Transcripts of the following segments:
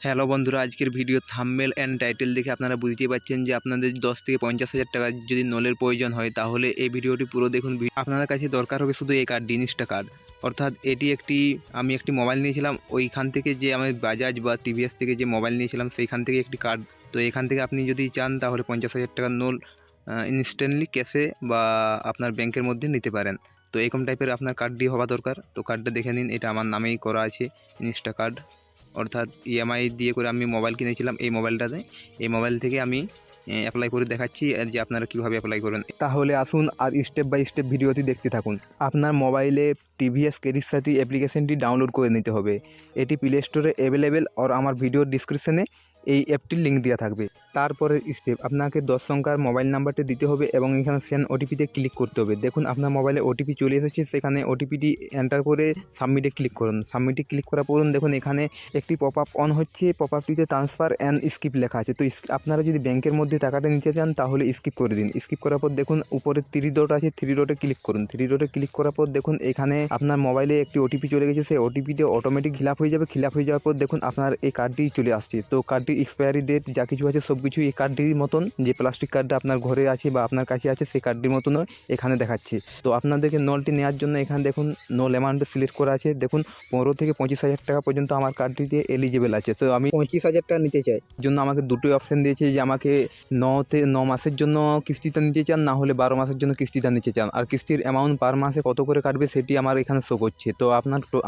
Hello বন্ধুরা, আজকের video thumbnail and title দেখে আপনারা বুঝতেই পারছেন যে আপনাদের 10 থেকে 50,000 টাকা যদি নোলের প্রয়োজন হয় তাহলে এই ভিডিওটি পুরো দেখুন। আপনাদের কাছে দরকার হবে শুধু এই কার্ড, জিনিসটা কার্ড। অর্থাৎ আমি একটি মোবাইল নিয়েছিলাম, ওইখান থেকে যে আমি বাজাজ বা টিভিএস থেকে যে মোবাইল নিয়েছিলাম সেইখান থেকে একটি কার্ড। তো এখান থেকে আপনি যদি চান তাহলে 50,000 টাকার নোল ইনস্ট্যান্টলি ক্যাশে বা আপনার ব্যাংকের মধ্যে নিতে পারেন। তো এরকম টাইপের আপনার কার্ডটি হওয়া দরকার। তো কার্ডটা দেখে নিন, এটা আমার নামেই করা আছে, ইনস্টা কার্ড। অর্থাৎ ইএমআই দিয়ে করে আমি মোবাইল কিনেছিলাম এই মোবাইলটাতে। এই মোবাইল থেকে আমি অ্যাপ্লাই করে দেখাচ্ছি যে আপনারা কীভাবে অ্যাপ্লাই করবেন। তাহলে আসুন আর স্টেপ বাই স্টেপ ভিডিওটি দেখতে থাকুন। আপনার মোবাইলে টিভিএস ক্রেডিট সাথী অ্যাপ্লিকেশনটি ডাউনলোড করে নিতে হবে। এটি প্লে স্টোরে অ্যাভেলেবেল, আর আমার ভিডিওর ডিসক্রিপশনে এই অ্যাপটির লিঙ্ক দেওয়া থাকবে। তারপরে স্টেপ, আপনাকে 10 সংখ্যার মোবাইল নাম্বারটি দিতে হবে এবং এখানে সেন্ড ওটিপিতে ক্লিক করতে হবে। দেখুন আপনার মোবাইলে ওটিপি চলে এসেছে, সেখানে ওটিপিটি এন্টার করে সাবমিটে ক্লিক করুন। সাবমিটে ক্লিক করার পর দেখুন এখানে একটি পপ আপ অন হচ্ছে, পপ আপটিতে ট্রান্সফার অ্যান্ড স্কিপ লেখা আছে। তো আপনারা যদি ব্যাংকের মধ্যে টাকাটা নিতে চান তাহলে স্কিপ করে দিন। স্কিপ করার পর দেখুন উপরে 3 ডট আছে, 3 ডটে ক্লিক করুন। 3 ডটে ক্লিক করার পর দেখুন এখানে আপনার মোবাইলে একটি ওটিপি চলে গেছে, সেই ওটিপিটা অটোমেটিক ফিল আপ হয়ে যাবে। ফিল আপ হয়ে যাওয়ার পর দেখুন আপনার এই কার্ডটি চলে আসছে। তো কার্ডটির এক্সপায়ারি ডেট যা কিছু আছে সব কিছু এই কার্ডটির মতন, যে প্লাস্টিক কার্ডটা আপনার ঘরে আছে বা আপনার কাছে আছে সেই কার্ডটির মতনও এখানে দেখাচ্ছে। তো আপনাদেরকে নলটি নেওয়ার জন্য এখানে দেখুন নোল অ্যামাউন্ট সিলেক্ট করা আছে। দেখুন 15 থেকে 25,000 টাকা পর্যন্ত আমার কার্ডটিতে এলিজিবল আছে। তো আমি 25,000 টাকা নিতে চাই, জন্য আমাকে দুটোই অপশান দিয়েছে যে আমাকে 9 মাসের জন্য কিস্তিটা নিতে চান, না হলে 12 মাসের জন্য কিস্তিটা নিতে চান। আর কিস্তির অ্যামাউন্ট পার মাসে কত করে কাটবে সেটি আমার এখানে শো করছে। তো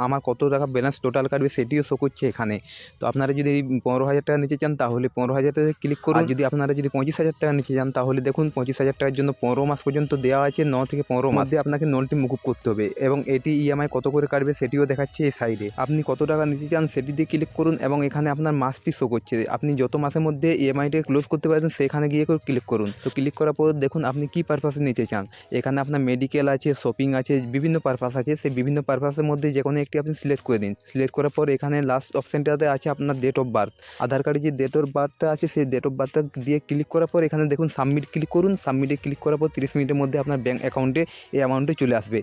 আমার কত টাকা ব্যালেন্স টোটাল কাটবে সেটিও শো করছে এখানে। তো আপনারা যদি 15,000 টাকা নিতে চান তাহলে 15,000 টাকা ক্লিক করুন। আর যদি আপনারা 25,000 টাকা নিতে চান তাহলে দেখুন 25,000 টাকার জন্য 15 মাস পর্যন্ত দেওয়া আছে। 9 থেকে 15 মাসে আপনাকে নোলটি মুকুব করতে হবে এবং এটি ইএমআই কত করে কাটবে সেটিও দেখাচ্ছে এই সাইডে। আপনি কত টাকা নিতে চান সেটি দিয়ে ক্লিক করুন এবং এখানে আপনার মাসটি শো করছে। আপনি যত মাসের মধ্যে ইএমআইটা ক্লোজ করতে পারেন সেখানে গিয়ে ক্লিক করুন। তো ক্লিক করার পর দেখুন আপনি কী পারপাসে নিতে চান। এখানে আপনার মেডিকেল আছে, শপিং আছে, বিভিন্ন পারপাস আছে। সেই বিভিন্ন পারপাসের মধ্যে যে কোনো একটি আপনি সিলেক্ট করে দিন। সিলেক্ট করার পর এখানে লাস্ট অপশানটাতে আছে আপনার ডেট অফ বার্থ। আধার কার্ডে যে ডেট অফ বার্থটা আছে সেই ডেট অফ বার্থটা দিয়ে ক্লিক করার পর এখানে দেখুন সাবমিট ক্লিক করুন। সাবমিটে ক্লিক করার পর 30 মিনিটের মধ্যে আপনার ব্যাঙ্ক অ্যাকাউন্টে এই অ্যামাউন্টে চলে আসবে।